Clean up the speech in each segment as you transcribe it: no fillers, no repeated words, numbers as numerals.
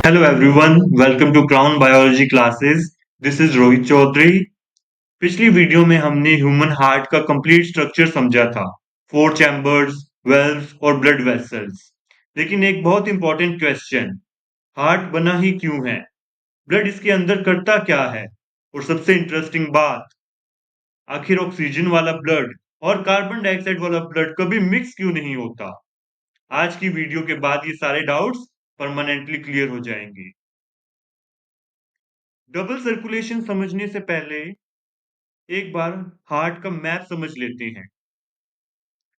Hello everyone, welcome to Crown Biology classes. This is Rohit Chaudhary. पिछली video में हमने human heart का कंप्लीट स्ट्रक्चर समझा था, 4 चैम्बर्स, वेल्व्स और ब्लड वेसल्स. लेकिन एक बहुत इंपॉर्टेंट क्वेश्चन, हार्ट बना ही क्यों है? ब्लड इसके अंदर करता क्या है? और सबसे इंटरेस्टिंग बात, आखिर ऑक्सीजन वाला ब्लड और कार्बन डाइऑक्साइड वाला ब्लड कभी मिक्स क्यों नहीं होता? आज की वीडियो के बाद ये सारे डाउट्स परमानेंटली क्लियर हो जाएंगे. डबल सर्कुलेशन समझने से पहले एक बार हार्ट का मैप समझ लेते हैं.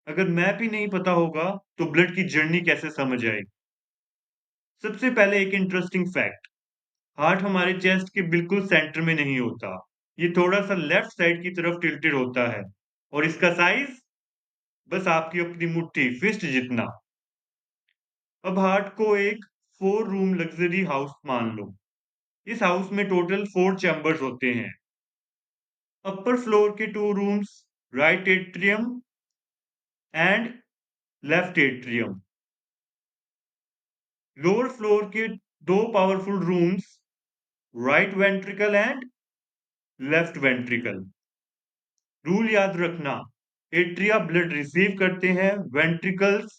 अगर मैप ही नहीं पता होगा तो ब्लड की जर्नी कैसे समझ आएगी? सबसे पहले एक इंटरेस्टिंग फैक्ट, हार्ट हमारे चेस्ट के बिल्कुल सेंटर में नहीं होता. ये थोड़ा सा लेफ्ट साइड की तरफ टिल्टेड होता है और इसका साइज बस आपकी अपनी मुट्ठी, फिस्ट जितना. अब हार्ट को एक 4 रूम लग्जरी हाउस मान लो. इस हाउस में टोटल 4 चैम्बर्स होते हैं. अपर फ्लोर के 2 rooms, right atrium and left atrium. Lower floor के 2 powerful rooms, right ventricle and left ventricle. Rule याद रखना, एट्रिया ब्लड रिसीव करते हैं, वेंट्रिकल्स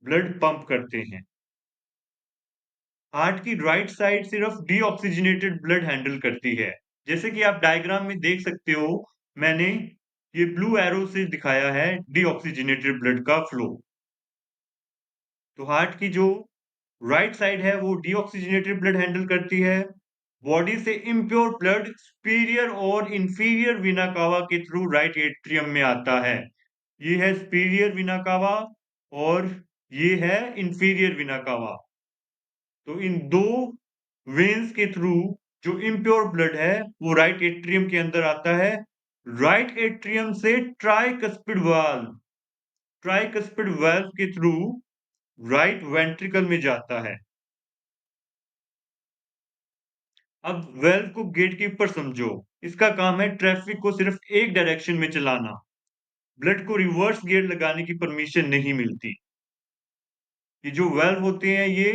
ब्लड पंप करते हैं. हार्ट की राइट साइड सिर्फ डीऑक्सीजनेटेड ब्लड हैंडल करती है. जैसे कि आप डायग्राम में देख सकते हो, मैंने ये ब्लू एरो से दिखाया है डीऑक्सीजनेटेड ब्लड का फ्लो. तो हार्ट की जो राइट साइड है वो डीऑक्सीजनेटेड ब्लड हैंडल करती है. बॉडी से इम्प्योर ब्लड सुपीरियर और इंफीरियर वेना कावा के थ्रू राइट एट्रियम में आता है. ये है सुपीरियर वेना कावा और ये है इंफीरियर वेना कावा. तो इन दो वेन्स के थ्रू जो इम्प्योर ब्लड है वो राइट एट्रियम के अंदर आता है. राइट एट्रियम से ट्राइकस्पिड वाल्व के थ्रू राइट वेंट्रिकल में जाता है. अब वेल्व को गेटकीपर समझो. इसका काम है ट्रैफिक को सिर्फ एक डायरेक्शन में चलाना. ब्लड को रिवर्स गियर लगाने की परमिशन नहीं मिलती. ये जो वेल्व होते हैं ये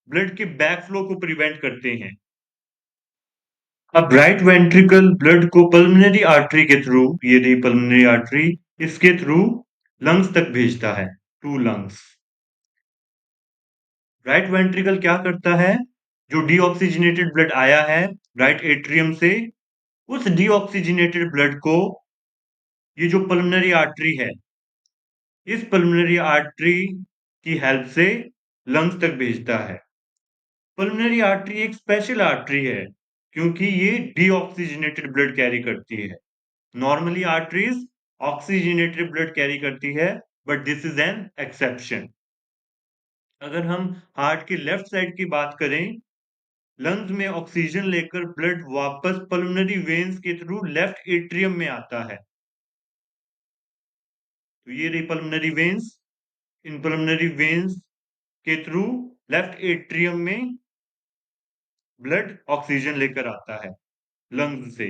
ब्लड के बैक फ्लो को प्रिवेंट करते हैं. अब राइट वेंट्रिकल ब्लड को पल्मोनरी आर्टरी के थ्रू, ये रही पल्मोनरी आर्टरी, इसके थ्रू लंग्स तक भेजता है, टू लंग्स. राइट वेंट्रिकल क्या करता है? जो डीऑक्सीजनेटेड ब्लड आया है राइट एट्रियम से, उस डीऑक्सीजनेटेड ब्लड को ये जो पल्मोनरी आर्टरी है, इस पल्मोनरी आर्टरी की हेल्प से लंग्स तक भेजता है. पल्मोनरी आर्टरी एक स्पेशल आर्टरी है क्योंकि ये डीऑक्सीजनेटेड ब्लड कैरी करती है. Normally arteries oxygenated blood carry करती है, but this is an exception. अगर हम हार्ट की लेफ्ट साइड की बात करें, लंग्स में ऑक्सीजन लेकर ब्लड वापस पल्मोनरी वेन्स के थ्रू लेफ्ट एट्रियम में आता है. तो ये रही pulmonary veins. In pulmonary veins के थ्रू लेफ्ट एट्रियम में ब्लड ऑक्सीजन लेकर आता है लंग्स से.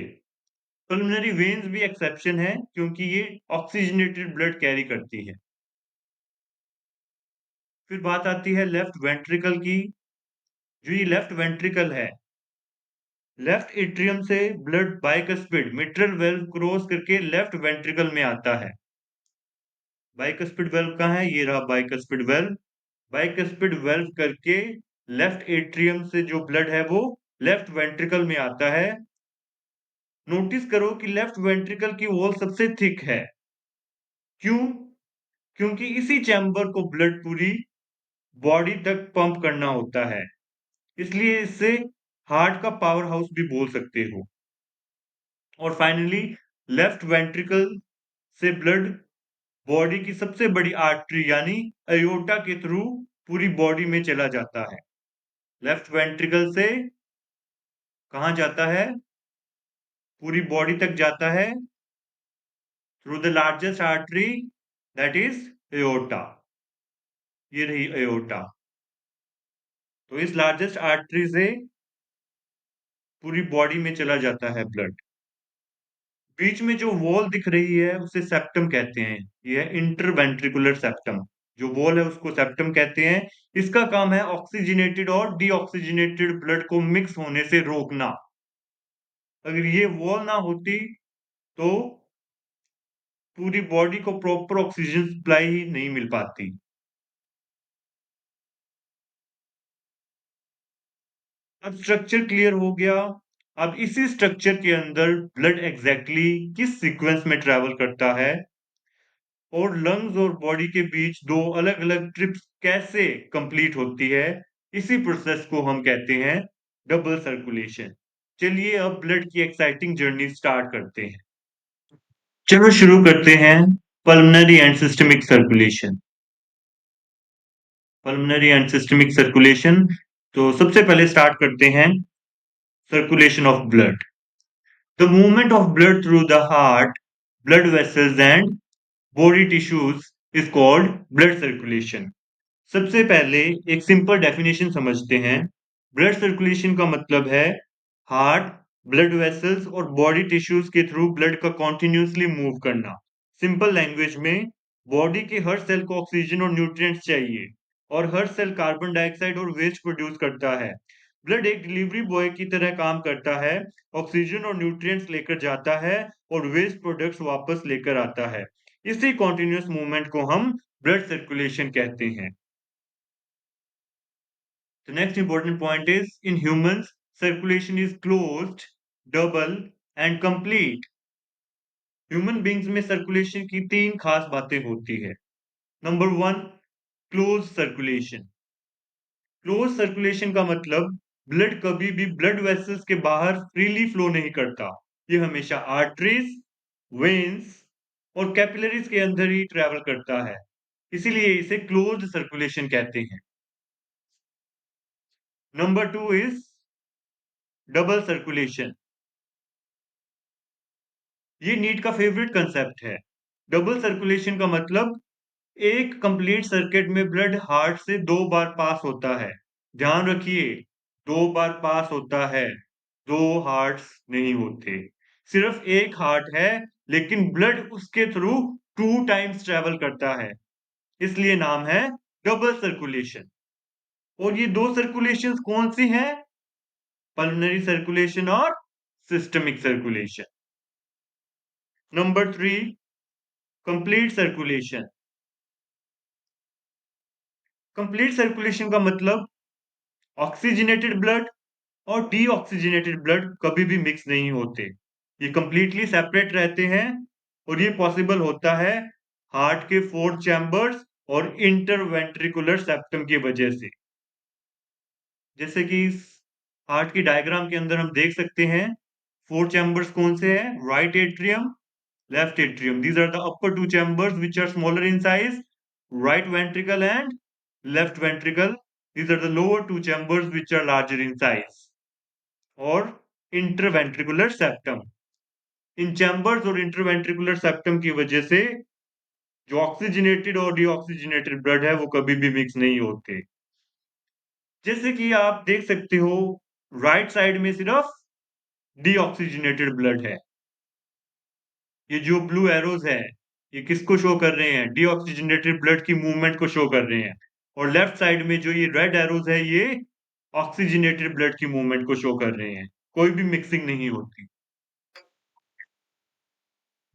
पल्मोनरी वेन्स भी एक्सेप्शन है क्योंकि ये ऑक्सीजनेटेड ब्लड कैरी करती है. फिर बात आती है लेफ्ट वेंट्रिकल की. जो ये लेफ्ट वेंट्रिकल है, लेफ्ट एट्रियम से blood bicuspid mitral valve cross करके लेफ्ट वेंट्रिकल में आता है. बाइकस्पिड वेल्व कहाँ है? ये रहा बाइकस्पिड वेल्व. बाइकस्पिड वेल्व करके लेफ्ट एट्रियम से जो ब्लड है वो लेफ्ट वेंट्रिकल में आता है. नोटिस करो कि लेफ्ट वेंट्रिकल की वॉल सबसे थिक है. क्यों? क्योंकि इसी चैम्बर को ब्लड पूरी बॉडी तक पंप करना होता है. इसलिए इससे हार्ट का पावर हाउस भी बोल सकते हो. और फाइनली लेफ्ट वेंट्रिकल से ब्लड बॉडी की सबसे बड़ी आर्टरी यानी एयोर्टा के थ्रू पूरी बॉडी में चला जाता है. लेफ्ट वेंट्रिकल से कहाँ जाता है? पूरी बॉडी तक जाता है through the largest artery, that is aorta. ये रही एयोर्टा. तो इस लार्जेस्ट आर्टरी से पूरी बॉडी में चला जाता है ब्लड. बीच में जो वॉल दिख रही है उसे सेप्टम कहते हैं. ये है इंटरवेंट्रिकुलर सेप्टम, जो वॉल है उसको सेप्टम कहते हैं। इसका काम है ऑक्सीजनेटेड और डीऑक्सीजनेटेड ब्लड को मिक्स होने से रोकना। अगर ये वॉल ना होती तो पूरी बॉडी को प्रॉपर ऑक्सीजन सप्लाई ही नहीं मिल पाती। अब स्ट्रक्चर क्लियर हो गया। अब इसी स्ट्रक्चर के अंदर ब्लड एग्जैक्टली किस सीक्वेंस में ट्रेवल करता है और लंग्स और बॉडी के बीच दो अलग अलग ट्रिप्स कैसे कंप्लीट होती है, इसी प्रोसेस को हम कहते हैं डबल सर्कुलेशन। चलिए अब ब्लड की एक्साइटिंग जर्नी स्टार्ट करते हैं। चलो शुरू करते हैं pulmonary and systemic circulation. Pulmonary and systemic circulation. तो सबसे पहले स्टार्ट करते हैं circulation of blood. The movement of blood through the heart, blood vessels and body tissues is called blood circulation. सबसे पहले एक सिंपल डेफिनेशन समझते हैं। ब्लड सर्कुलेशन का मतलब है हार्ट, ब्लड वेसल्स और बॉडी टिश्यूज के थ्रू ब्लड का कॉन्टिन्यूसली मूव करना। सिंपल लैंग्वेज में बॉडी के हर सेल को ऑक्सीजन और न्यूट्रिएंट्स चाहिए और हर सेल कार्बन डाइऑक्साइड और वेस्ट प्रोड्यूस करता है। ब्लड एक डिलीवरी बॉय की तरह काम करता है, ऑक्सीजन और न्यूट्रिएंट्स लेकर जाता है और वेस्ट प्रोडक्ट्स वापस लेकर आता है। इसी कॉन्टिन्यूस मूवमेंट को हम ब्लड सर्कुलेशन कहते हैं। The next important point is in humans, circulation is closed, double and complete. Human beings में सर्कुलेशन की तीन खास बातें होती है। Number one, close circulation. Close circulation का मतलब ब्लड कभी भी ब्लड वेसल्स के बाहर फ्रीली फ्लो नहीं करता। ये हमेशा आर्टरीज, वेन्स और कैपिलरीज के अंदर ही ट्रेवल करता है, इसीलिए इसे क्लोज्ड सर्कुलेशन कहते हैं। Number two is double circulation. ये नीट का फेवरेट कंसेप्ट है। डबल सर्कुलेशन का मतलब एक कंप्लीट सर्किट में ब्लड हार्ट से दो बार पास होता है। ध्यान रखिए, दो बार पास होता है, दो हार्ट्स नहीं होते। सिर्फ एक हार्ट है लेकिन ब्लड उसके थ्रू टू टाइम्स ट्रेवल करता है, इसलिए नाम है डबल सर्कुलेशन। और ये दो सर्कुलेशन कौन सी हैं? पल्मोनरी सर्कुलेशन और systemic circulation. Number three, complete circulation. Complete circulation का मतलब ऑक्सीजनेटेड ब्लड और डीऑक्सीजनेटेड ब्लड कभी भी मिक्स नहीं होते। ये कंप्लीटली सेपरेट रहते हैं और ये पॉसिबल होता है हार्ट के फोर चैम्बर्स और इंटरवेंट्रिकुलर सेप्टम की वजह से। जैसे कि इस हार्ट की डायग्राम के अंदर हम देख सकते हैं, फोर चैम्बर्स कौन से हैं? Right atrium, left atrium. These are the upper two chambers which are smaller in size, right ventricle and left ventricle. These are the lower two chambers which are larger in size. और interventricular septum. इन chambers और interventricular septum की वजह से जो oxygenated और deoxygenated blood है वो कभी भी मिक्स नहीं होते। जैसे कि आप देख सकते हो, राइट साइड में सिर्फ डीऑक्सीजनेटेड ब्लड है। ये जो ब्लू एरोज है, ये किसको शो कर रहे हैं? डीऑक्सीजनेटेड ब्लड की मूवमेंट को शो कर रहे हैं। और लेफ्ट साइड में जो ये रेड एरोज है, ये ऑक्सीजनेटेड ब्लड की मूवमेंट को शो कर रहे हैं। कोई भी मिक्सिंग नहीं होती।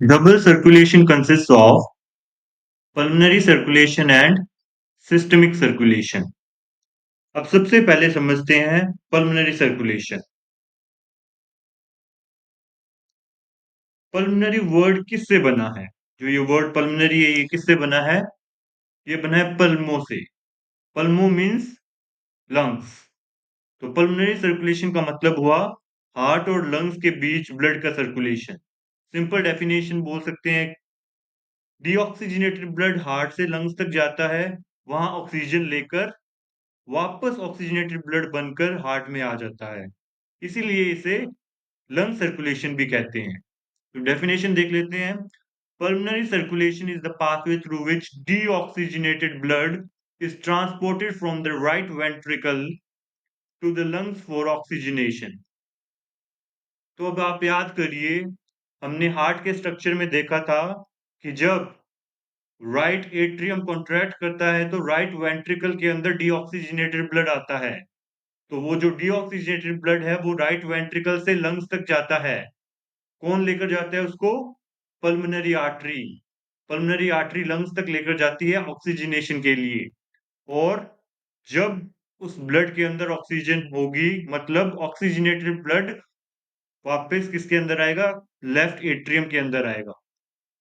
Double circulation consist of pulmonary circulation and systemic circulation. अब सबसे पहले समझते हैं पल्मोनरी सर्कुलेशन। पल्मोनरी वर्ड किससे बना है? जो ये वर्ड पल्मोनरी है, ये किससे बना है? ये बना है पल्मो से। Pulmo means lungs. तो पल्मोनरी सर्कुलेशन का मतलब हुआ हार्ट और लंग्स के बीच ब्लड का सर्कुलेशन। सिंपल डेफिनेशन बोल सकते हैं, डीऑक्सीजनेटेड ब्लड हार्ट से लंग्स तक जाता है, वहां ऑक्सीजन लेकर वापस ऑक्सीजनेटेड ब्लड बनकर हार्ट में आ जाता है, इसीलिए इसे लंग सर्कुलेशन भी कहते हैं। तो डेफिनेशन देख लेते हैं। Pulmonary circulation is the pathway through which deoxygenated blood is transported from the right ventricle to the lungs for oxygenation। तो अब आप याद करिए, हमने हार्ट के स्ट्रक्चर में देखा था कि जब राइट एट्रियम कॉन्ट्रैक्ट करता है तो राइट वेंट्रिकल के अंदर डीऑक्सीजनेटेड ब्लड आता है। तो वो जो डीऑक्सीजनेटेड ब्लड है वो राइट वेंट्रिकल से लंग्स तक जाता है। कौन लेकर जाता है उसको? Pulmonary artery. Pulmonary artery lungs तक लेकर जाती है ऑक्सीजनेशन के लिए। और जब उस ब्लड के अंदर ऑक्सीजन होगी, मतलब ऑक्सीजनेटेड ब्लड वापस किसके अंदर आएगा? लेफ्ट एट्रियम के अंदर आएगा।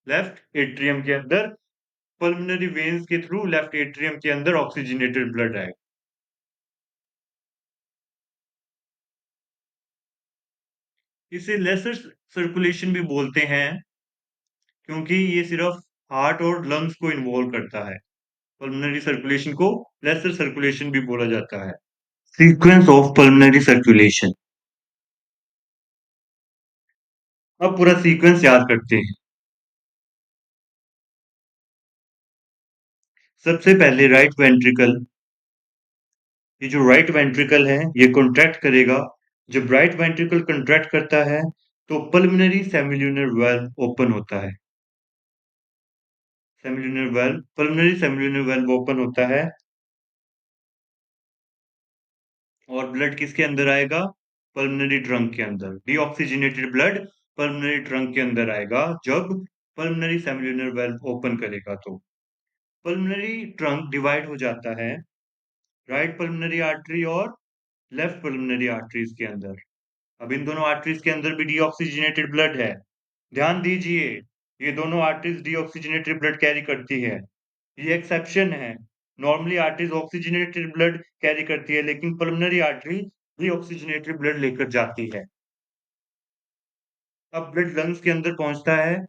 लेफ्ट एट्रियम के अंदर पल्मोनरी वेन्स के थ्रू लेफ्ट एट्रियम के अंदर ऑक्सीजनेटेड ब्लड आएगा। इसे लेसर सर्कुलेशन भी बोलते हैं, क्योंकि ये सिर्फ हार्ट और लंग्स को इन्वॉल्व करता है। पल्मोनरी सर्कुलेशन को लेसर सर्कुलेशन भी बोला जाता है। Sequence of pulmonary circulation. अब पूरा सीक्वेंस याद करते हैं। सबसे पहले राइट वेंट्रिकल। ये जो राइट वेंट्रिकल है ये कॉन्ट्रैक्ट करेगा। जब राइट वेंट्रिकल कॉन्ट्रैक्ट करता है तो पल्मोनरी सेमिल्यूनर वाल्व ओपन होता है। Semilunar valve, pulmonary semilunar valve open होता है और ब्लड किसके अंदर आएगा? पल्मोनरी ट्रंक के अंदर। डीऑक्सीजनेटेड ब्लड पल्मोनरी ट्रंक के अंदर आएगा जब पल्मोनरी सेमिल्यूनर वाल्व ओपन करेगा। तो पल्मोनरी ट्रंक डिवाइड हो जाता है राइट पल्मोनरी आर्टरी और लेफ्ट पल्मोनरी आर्टरीज के अंदर। अब इन दोनों आर्टरीज के अंदर भी डीऑक्सीजनेटेड ब्लड है। ध्यान दीजिए, ये दोनों आर्टरीज डीऑक्सीजनेटेड ब्लड कैरी करती है। ये एक्सेप्शन है। Normally arteries oxygenated blood carry करती है, लेकिन पल्मोनरी आर्टरी डीऑक्सीजनेटेड ब्लड लेकर जाती है। अब ब्लड लंग्स के अंदर पहुंचता है।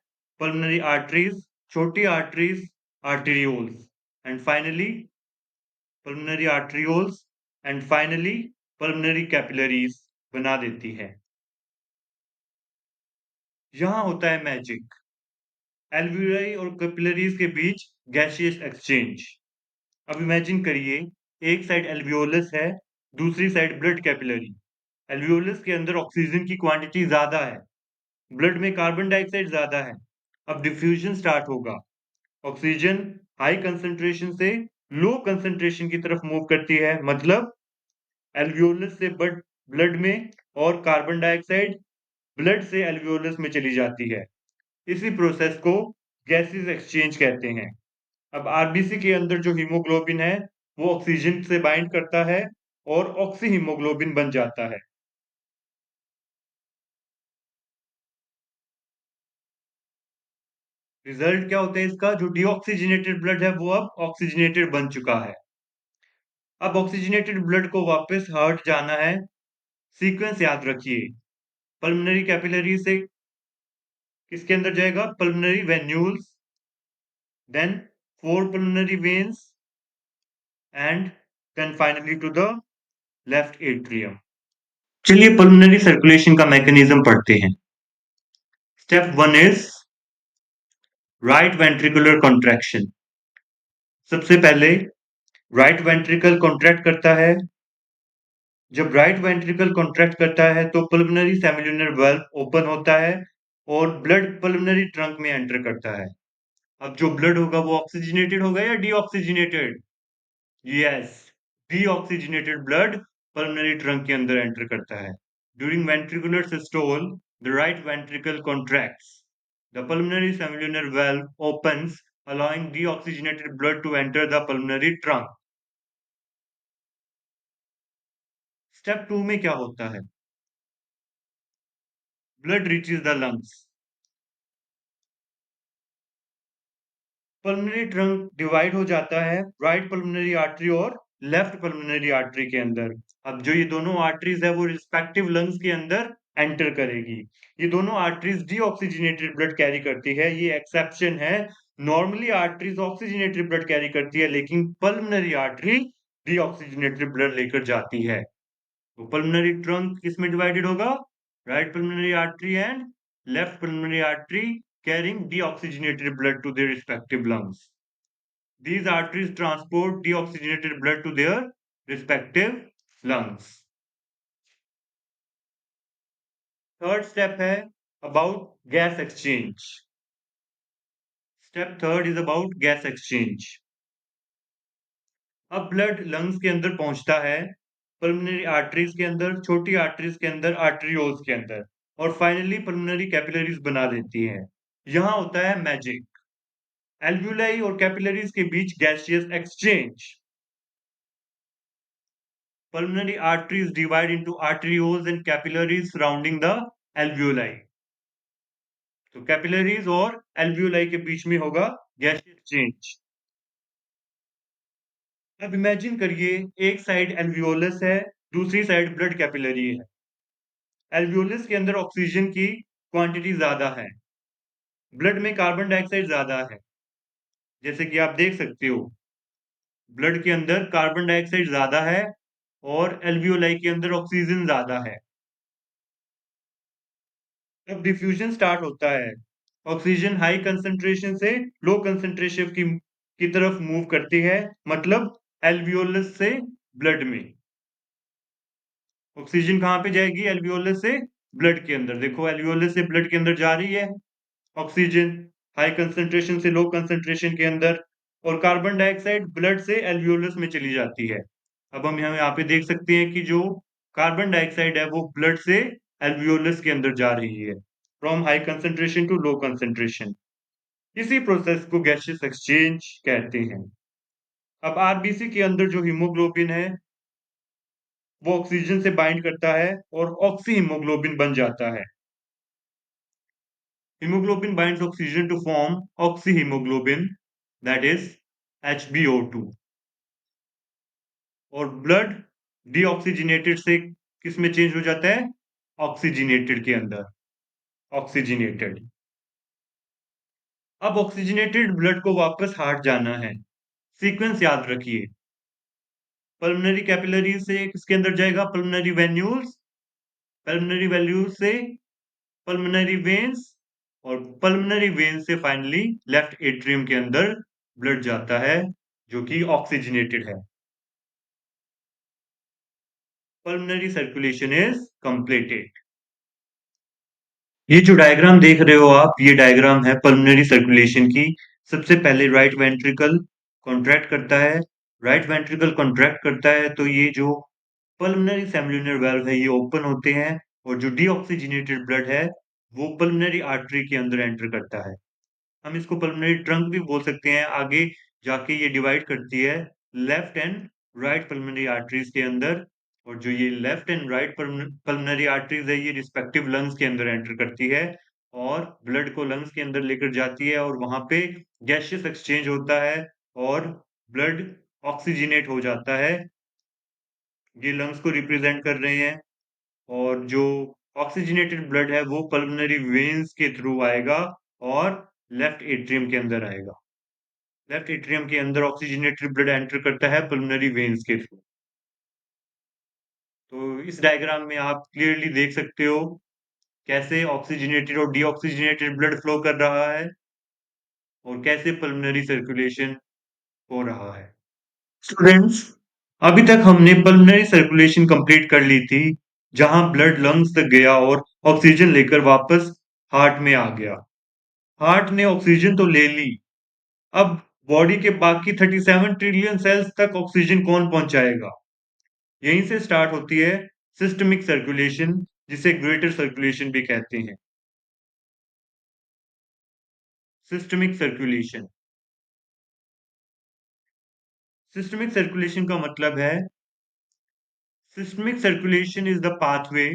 पल्मोनरी आर्टरीज, छोटी arteries, arterioles and finally pulmonary arterioles and finally pulmonary capillaries बना देती है। यहां होता है मैजिक। एल्वियोलाई और कैपिलरीज के बीच गैसियस एक्सचेंज। अब इमेजिन करिए, एक साइड एल्वियोलस है, दूसरी साइड ब्लड कैपिलरी। एल्वियोलस के अंदर ऑक्सीजन की क्वांटिटी ज्यादा है, ब्लड में कार्बन डाइऑक्साइड ज्यादा है। अब डिफ्यूजन स्टार्ट होगा। ऑक्सीजन हाई कंसंट्रेशन से लो कंसंट्रेशन की तरफ मूव करती है, मतलब एल्वियोलस से ब्लड में और कार्बन डाइऑक्साइड ब्लड से एल्वियोलस में चली जाती है। इसी प्रोसेस को गैसेस एक्सचेंज कहते हैं। अब आरबीसी के अंदर जो हीमोग्लोबिन है वो ऑक्सीजन से बाइंड करता है और ऑक्सी हीमोग्लोबिन बन जाता है। रिजल्ट क्या होता है इसका? जो डीऑक्सीजनेटेड ब्लड है वो अब ऑक्सीजनेटेड बन चुका है। अब ऑक्सीजनेटेड ब्लड को वापस हार्ट जाना है। सीक्वेंस याद रखिए। पल्मोनरी कैपिलरी से किसके अंदर जाएगा? Pulmonary venules, then four pulmonary veins and then finally to the left atrium. चलिए पल्मोनरी सर्कुलेशन का मैकेनिज्म पढ़ते हैं। Step one is right ventricular contraction. सबसे पहले राइट वेंट्रिकल कॉन्ट्रैक्ट करता है। जब राइट वेंट्रिकल कॉन्ट्रैक्ट करता है तो पल्मोनरी सेमिल्यूनर वाल्व ओपन होता है और ब्लड पल्मोनरी ट्रंक में एंटर करता है। अब जो ब्लड होगा वो ऑक्सीजनेटेड होगा या deoxygenated? Yes, deoxygenated blood pulmonary trunk के अंदर एंटर करता है। During ventricular systole the right ventricle contracts, the pulmonary cellular valve opens, allowing deoxygenated blood to enter the pulmonary trunk. Step two में क्या होता है? Blood reaches the lungs. Pulmonary trunk divide हो जाता है राइट पल्मोनरी आर्टरी और left pulmonary artery के अंदर। अब जो ये दोनों आर्टरीज है वो रिस्पेक्टिव लंग्स के अंदर एंटर करेगी। ये दोनों आर्टरीज डीऑक्सीजनेटेड ब्लड कैरी करती है, ये एक्सेप्शन है। Normally arteries oxygenated blood carry करती है, लेकिन पल्मोनरी आर्टरी डीऑक्सीजनेटेड ब्लड लेकर जाती है। तो पल्मोनरी ट्रंक किसमें डिवाइडेड होगा? Right pulmonary artery and left pulmonary artery carrying deoxygenated blood to their respective lungs. These arteries transport deoxygenated blood to their respective lungs. Third step है about gas exchange. Step third is about gas exchange. अब blood lungs के अंदर पहुंचता है, pulmonary arteries के अंदर, छोटी arteries के अंदर, आर्टरियोल्स के अंदर, और फाइनली पल्मोनरी कैपिलरीज बना देती है। यहां होता है मैजिक, एल्व्यूलाई और कैपिलरीज के बीच gaseous exchange. Pulmonary arteries divide into arterioles and capillaries surrounding the alveoli. तो कैपिलरीज और एल्वियोलाई के बीच में होगा गैसियस चेंज। अब इमेजिन करिए, एक साइड एल्वियोलस है, दूसरी साइड ब्लड कैपिलरी है। एल्वियोलस के अंदर ऑक्सीजन की क्वांटिटी ज्यादा है, ब्लड में कार्बन डाइऑक्साइड ज्यादा है, जैसे कि आप देख सकते हो ब्लड के अंदर कार्बन डाइऑक्साइड ज्यादा है और एल्वियोलाई के अंदर ऑक्सीजन ज्यादा है। अब डिफ्यूजन स्टार्ट होता है, ऑक्सीजन हाई कंसंट्रेशन से लो कंसंट्रेशन की तरफ मूव करती है, मतलब एल्वियोलस से ब्लड में। ऑक्सीजन कहां पे जाएगी? एल्वियोलस से ब्लड के अंदर। देखो एल्वियोलस से ब्लड के अंदर जा रही है ऑक्सीजन, हाई कंसंट्रेशन से लो कंसंट्रेशन के अंदर, और कार्बन डाइऑक्साइड ब्लड से एल्वियोलस में चली जाती है। अब हम यहाँ पे देख सकते हैं कि जो कार्बन डाइऑक्साइड है वो ब्लड से एल्वियोलस के अंदर जा रही है, from high concentration to low concentration. इसी प्रोसेस को गैसियस एक्सचेंज कहते हैं। अब आरबीसी के अंदर जो हीमोग्लोबिन है वो ऑक्सीजन से बाइंड करता है और ऑक्सी हीमोग्लोबिन बन जाता है। Haemoglobin binds oxygen to form oxy haemoglobin, that is HbO2। और ब्लड डीऑक्सीजनेटेड से किस में चेंज हो जाता है? ऑक्सीजनेटेड के अंदर, ऑक्सीजनेटेड। अब ऑक्सीजनेटेड ब्लड को वापस हार्ट जाना है। सीक्वेंस याद रखिए, पल्मोनरी कैपिलरी से किसके अंदर जाएगा? पल्मोनरी वेन्यूल्स, पल्मोनरी वेन्यूल्स से पल्मोनरी वेन्स, और पल्मोनरी वेन से फाइनली लेफ्ट एट्रियम के अंदर ब्लड जाता है जो कि ऑक्सीजनेटेड है। Pulmonary circulation is completed. ये जो डायग्राम देख रहे हो आप, ये डायग्राम है पल्मोनरी सर्कुलेशन की। सबसे पहले राइट वेंट्रिकल कॉन्ट्रैक्ट करता है, राइट वेंट्रिकल कॉन्ट्रैक्ट करता है तो ये जो पल्मोनरी सेमिलुनर वाल्व है ये ओपन होते हैं, और जो डीऑक्सीजनेटेड ब्लड है वो पल्मोनरी आर्टरी के अंदर एंटर करता है। हम इसको पल्मोनरी ट्रंक भी बोल सकते हैं। आगे जाके ये डिवाइड करती है left and right pulmonary arteries के अंदर, और जो ये left and right pulmonary arteries है ये रिस्पेक्टिव लंग्स के अंदर एंटर करती है और ब्लड को लंग्स के अंदर लेकर जाती है, और वहां पे गैसियस एक्सचेंज होता है और ब्लड ऑक्सीजनेट हो जाता है। ये लंग्स को रिप्रेजेंट कर रहे हैं, और जो ऑक्सीजनेटेड ब्लड है वो पल्मोनरी वेन्स के थ्रू आएगा और लेफ्ट एट्रियम के अंदर आएगा। लेफ्ट एट्रियम के अंदर ऑक्सीजनेटेड ब्लड एंटर करता है पल्मोनरी वेन्स के थ्रू। तो इस डायग्राम में आप क्लियरली देख सकते हो कैसे ऑक्सीजनेटेड और डीऑक्सीजनेटेड ब्लड फ्लो कर रहा है और कैसे पल्मोनरी सर्कुलेशन हो रहा है। स्टूडेंट्स, अभी तक हमने पल्मोनरी सर्कुलेशन कंप्लीट कर ली थी, जहां ब्लड लंग्स तक गया और ऑक्सीजन लेकर वापस हार्ट में आ गया। हार्ट ने ऑक्सीजन तो ले ली, अब बॉडी के बाकी 37 ट्रिलियन सेल्स तक ऑक्सीजन कौन पहुंचाएगा? यहीं से स्टार्ट होती है सिस्टमिक सर्कुलेशन, जिसे ग्रेटर सर्कुलेशन भी कहते हैं। सिस्टमिक सर्कुलेशन, सिस्टमिक सर्कुलेशन का मतलब है systemic circulation is the pathway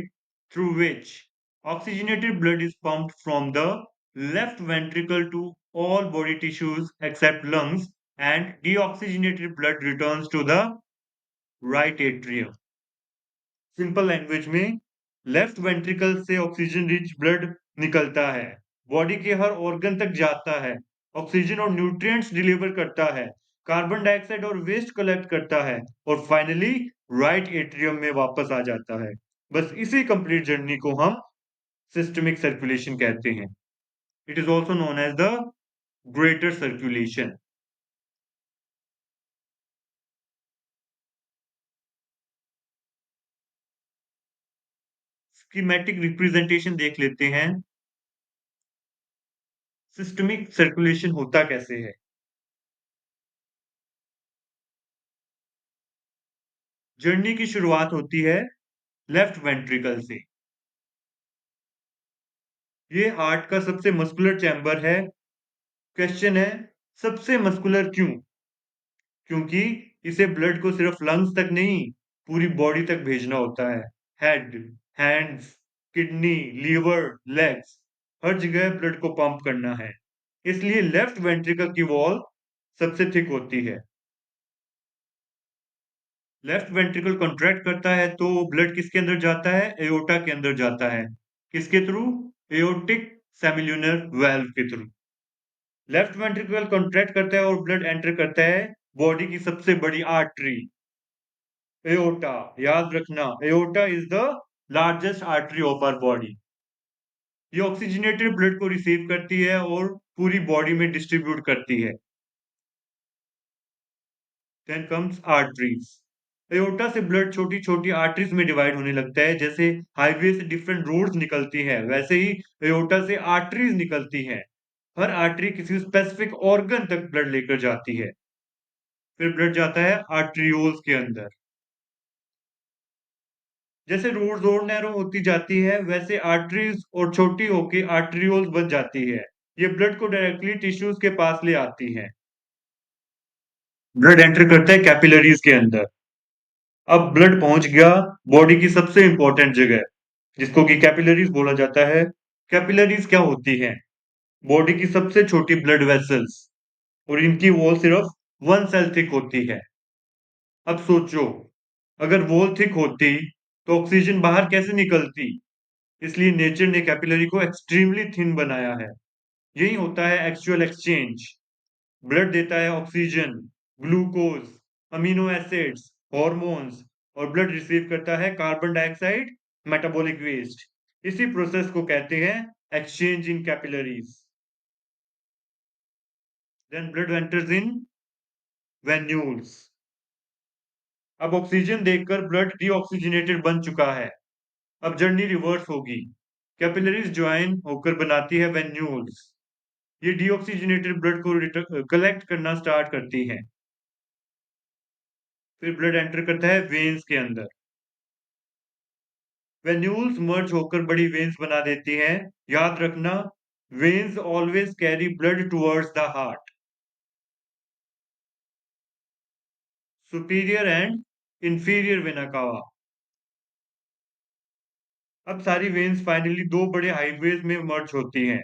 through which oxygenated blood is pumped from the left ventricle to all body tissues except lungs, and deoxygenated blood returns to the right atrium. Simple language में, left ventricle से oxygen rich blood निकलता है, body के हर organ तक जाता है, oxygen और nutrients deliver करता है, कार्बन डाइऑक्साइड और वेस्ट कलेक्ट करता है, और फाइनली राइट एट्रियम में वापस आ जाता है। बस इसी कंप्लीट जर्नी को हम सिस्टमिक सर्कुलेशन कहते हैं। It is also known as the greater circulation. Schematic representation देख लेते हैं। सिस्टमिक सर्कुलेशन होता कैसे है? जर्नी की शुरुआत होती है लेफ्ट वेंट्रिकल से। ये हार्ट का सबसे मस्कुलर चैम्बर है। क्वेश्चन है, सबसे मस्कुलर क्यों? क्योंकि इसे ब्लड को सिर्फ लंग्स तक नहीं, पूरी बॉडी तक भेजना होता है। Head, hands, kidney, liver, legs, हर जगह ब्लड को पंप करना है। इसलिए लेफ्ट वेंट्रिकल की वॉल सबसे थिक होती है। लेफ्ट वेंट्रिकल कॉन्ट्रैक्ट करता है तो ब्लड किसके अंदर जाता है? एओर्टा के अंदर जाता है। किसके थ्रू? एओर्टिक सेमिल्यूनर वाल्व के थ्रू। लेफ्ट वेंट्रिकल कॉन्ट्रैक्ट करता है और ब्लड एंटर करता है बॉडी की सबसे बड़ी आर्टरी, एओर्टा। याद रखना, aorta is the largest artery of our body. ये ऑक्सीजनेटेड ब्लड को रिसीव करती है और पूरी बॉडी में डिस्ट्रीब्यूट करती है। Then comes arteries. एओर्टा से ब्लड छोटी छोटी आर्टरीज में डिवाइड होने लगता है। जैसे हाईवे से डिफरेंट रोड्स निकलती हैं, वैसे ही एओर्टा से आर्टरीज निकलती हैं। हर आर्टरी किसी स्पेसिफिक ऑर्गन तक ब्लड लेकर जाती है। फिर ब्लड जाता है आर्टरियोल्स के अंदर। जैसे रोड्स और नैरो होती जाती है, वैसे आर्टरीज और छोटी होके आर्टरियोल्स बन जाती है। ये ब्लड को डायरेक्टली टिश्यूज के पास ले आती है। ब्लड एंटर करता है कैपिलरीज के अंदर। अब ब्लड पहुंच गया बॉडी की सबसे इंपॉर्टेंट जगह, जिसको कि कैपिलरीज बोला जाता है। कैपिलरीज क्या होती हैं? बॉडी की सबसे छोटी ब्लड वेसल्स, और इनकी वॉल सिर्फ 1 सेल थिक होती है। अब सोचो, अगर वॉल थिक होती तो ऑक्सीजन बाहर कैसे निकलती? इसलिए नेचर ने कैपिलरी को एक्सट्रीमली थिन बनाया है। यही होता है एक्चुअल एक्सचेंज। ब्लड देता है oxygen, glucose, amino acids, hormones, और ब्लड रिसीव करता है कार्बन डाइऑक्साइड, मेटाबॉलिक वेस्ट। इसी प्रोसेस को कहते हैं exchange in capillaries. Then blood enters in venules. अब ऑक्सीजन देकर ब्लड डीऑक्सीजनेटेड बन चुका है। अब जर्नी रिवर्स होगी। कैपिलरीज ज्वाइन होकर बनाती है वेन्यूल्स। ये डीऑक्सीजनेटेड ब्लड को कलेक्ट करना स्टार्ट करती हैं। फिर ब्लड एंटर करता है वेन्स के अंदर। वेन्यूल्स मर्ज होकर बड़ी वेन्स बना देती हैं। याद रखना, veins always carry blood towards the heart. Superior and inferior vena cava. अब सारी वेन्स फाइनली दो बड़े हाईवेज में मर्ज होती हैं।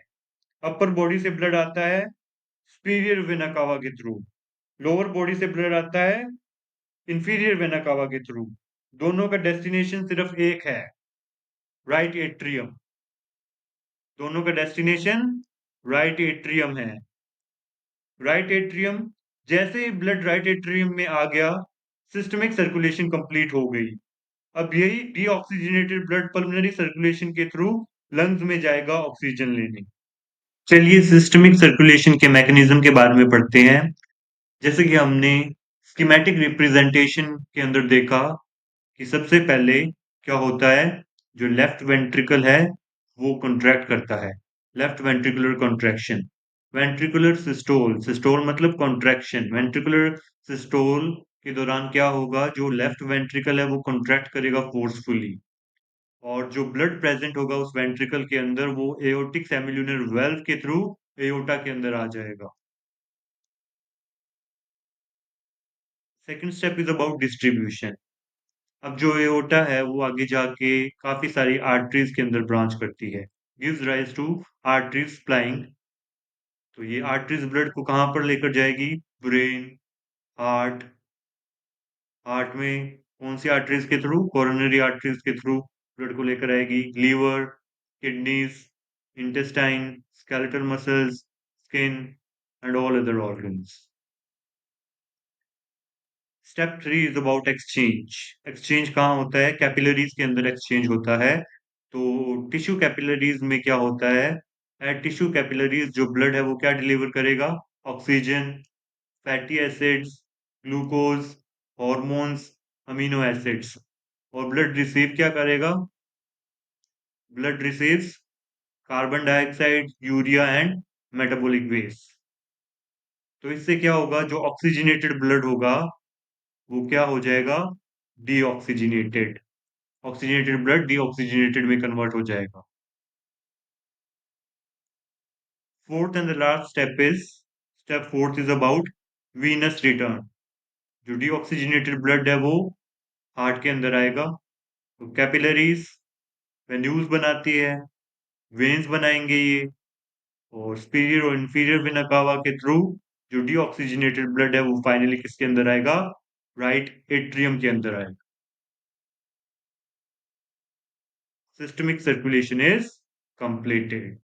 अपर बॉडी से ब्लड आता है सुपीरियर वेना कावा के थ्रू। लोअर बॉडी से ब्लड आता है इंफीरियर वेना कावा के थ्रू। दोनों का डेस्टिनेशन सिर्फ एक है, राइट एट्रियम। दोनों का डेस्टिनेशन राइट एट्रियम है। राइट एट्रियम, जैसे ही ब्लड राइट एट्रियम में आ गया, सिस्टमिक सर्कुलेशन कंप्लीट हो गई। अब यही डीऑक्सीजनेटेड ब्लड पल्मोनरी सर्कुलेशन के थ्रू लंग्स में जाएगा ऑक्सीजन लेने। चलिए सिस्टमिक सर्कुलेशन के मैकेनिज्म के बारे में पढ़ते हैं। जैसे कि हमने स्कीमेटिक रिप्रेजेंटेशन के अंदर देखा कि सबसे पहले क्या होता है, जो लेफ्ट वेंट्रिकल है वो कॉन्ट्रैक्ट करता है। Left ventricular contraction. Ventricular systole, systole मतलब कॉन्ट्रैक्शन। वेंट्रिकुलर सिस्टोल के दौरान क्या होगा, जो लेफ्ट वेंट्रिकल है वो कॉन्ट्रैक्ट करेगा फोर्सफुली, और जो ब्लड प्रेजेंट होगा उस वेंट्रिकल के अंदर वो एओर्टिक सेमिल्यूनर वेल्व के थ्रू एओर्टा के अंदर आ जाएगा। Second step is about distribution. अब जो एओर्टा है वो आगे जाके काफी सारी आर्टरीज के अंदर ब्रांच करती है, gives rise to arteries supplying. तो ये आर्टरीज ब्लड को कहाँ पर लेकर जाएगी? Brain, heart. हार्ट में कौन सी आर्टरीज के थ्रू? कोरोनरी आर्टरीज के थ्रू ब्लड को लेकर आएगी। Liver, kidneys, intestine, skeletal muscles, skin and all other organs. Step 3 is about exchange. Exchange कहाँ होता है? कैपिलरीज के अंदर एक्सचेंज होता है। तो टिश्यू कैपिलरीज में क्या होता है? एट टिश्यू कैपिलरीज जो ब्लड है वो क्या डिलीवर करेगा? Oxygen, fatty acids, glucose, hormones, amino acids. और ब्लड रिसीव क्या करेगा? Blood receives carbon dioxide, urea and metabolic waste. तो इससे क्या होगा, जो ऑक्सीजनेटेड ब्लड होगा वो क्या हो जाएगा, डीऑक्सीजनेटेड। ऑक्सीजनेटेड ब्लड डीऑक्सीजनेटेड में कन्वर्ट हो जाएगा। Fourth and the last step is, step fourth is about venous return. जो डीऑक्सीजनेटेड ब्लड है वो हार्ट के अंदर आएगा, तो कैपिलरीज वेन्यूज बनाती है, वेन्स बनाएंगे ये, और सुपीरियर और इंफीरियर वेना कावा के थ्रू जो डीऑक्सीजनेटेड ब्लड है वो फाइनली किसके अंदर आएगा, राइट एट्रियम के अंदर आएगा। Systemic circulation is completed.